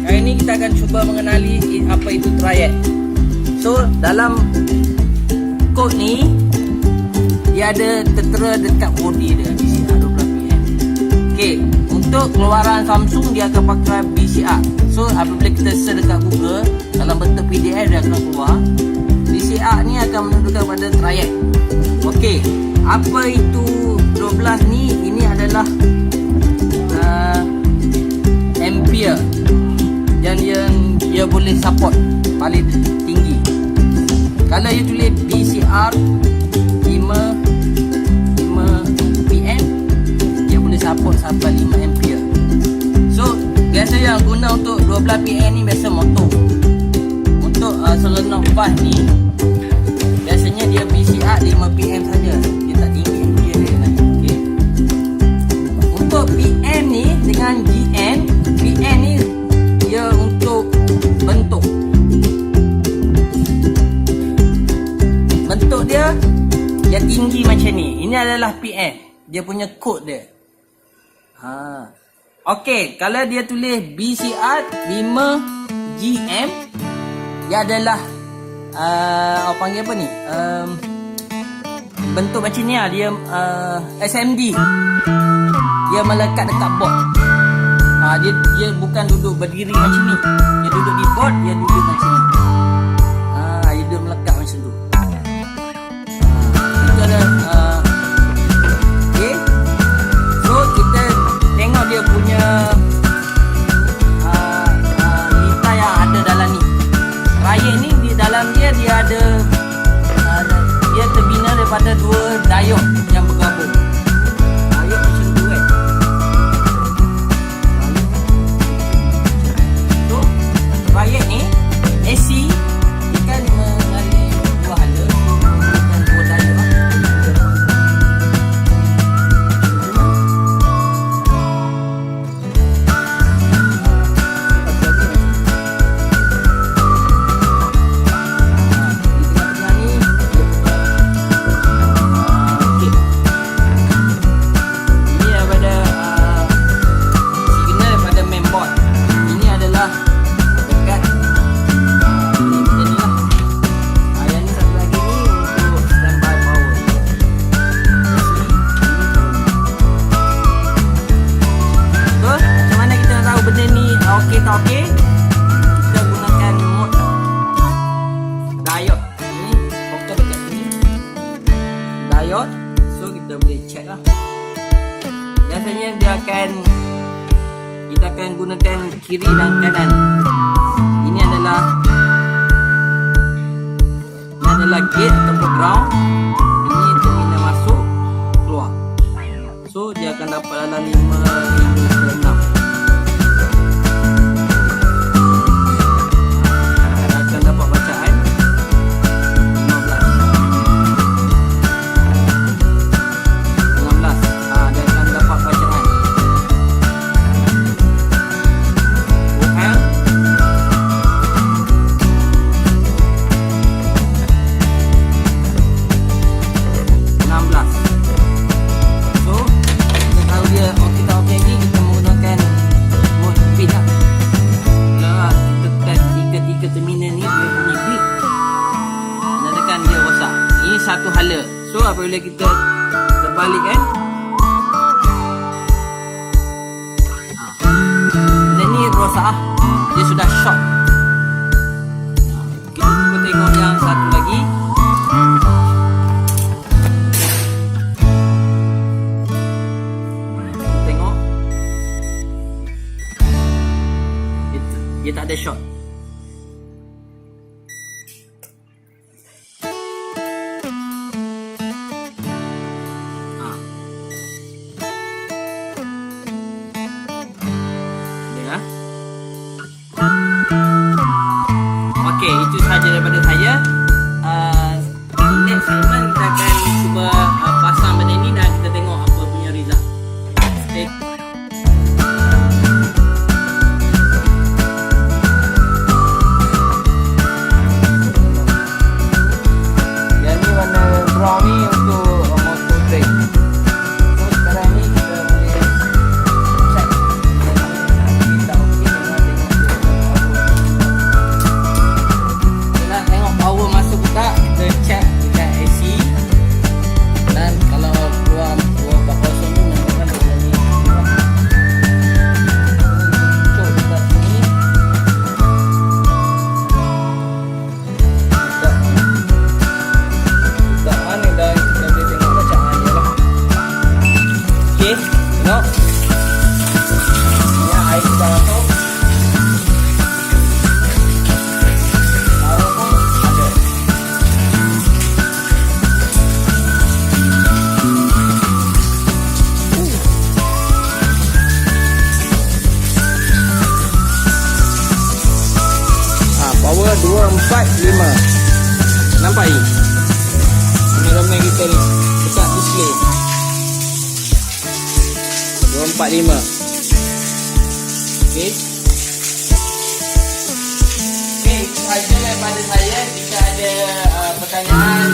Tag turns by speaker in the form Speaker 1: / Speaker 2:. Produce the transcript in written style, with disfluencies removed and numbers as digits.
Speaker 1: Hari ini kita akan cuba mengenali apa itu triad. So dalam kod ni dia ada tertera dekat body dia BCR 12pm. Okey, untuk keluaran Samsung dia akan pakai BCR. So apabila kita search dekat Google dalam bentuk PDF dia akan keluar. BCR ni akan menunjukkan pada triad. Okey, apa itu 12 ni? Ini adalah ampere yang dia boleh support paling tinggi. Kalau you tulis BCR 5 PM, dia boleh support sampai 5 ampere. So biasa yang guna untuk 12 PM ni biasa motor. Untuk selenok bas ni biasanya dia BCR 5 PM saja. Dia tak tinggi ampere dia naik. Okay. Untuk PM ni dengan GN, PM ni dia untuk bentuk dia tinggi macam ni. Ini adalah PM. Dia punya kod dia. Okey, kalau dia tulis BCR 5 GM, dia adalah orang panggil apa ni? Bentuk macam ni lah. Dia SMD. Dia melekat dekat board. Dia bukan duduk berdiri macam ni. Dia duduk di board, dia duduk macam ni. Dia duduk melekat macam tu. Itu ada okay. So kita tengok dia punya litar yang ada dalam ni. Triad ni di dalam dia ada dia terbina daripada dua diode yang bergabung. Diode macam tu kan. So triad ni AC dia kan mengalih dua hala dan dua diode. Okey, kita gunakan mode diode. Ini fokus dekat sini. Diode. So kita boleh check lah. Biasanya kita akan gunakan kiri dan kanan. Ini adalah gate ataupun ground. Ini terminal masuk, keluar. So dia akan dapat dalam 5 hingga 6. Satu hala. So apabila kita terbalik kan, benda ni rosak, dia sudah short. Kita cuba tengok yang satu lagi. Kita tengok dia tak ada short. Okey, itu sahaja daripada saya. Next segment kita akan cuba pasang benda ni dan kita tengok apa punya result. Stay. Yang ni warna brown ni untuk motor brake. So sekarang ni kita boleh check kita okey dengan tengok. 245. Nampak ni? Ramai-ramai kita ni. Dekat display. 245. Okey. Okey, itu sahaja daripada saya. Jika ada pertanyaan,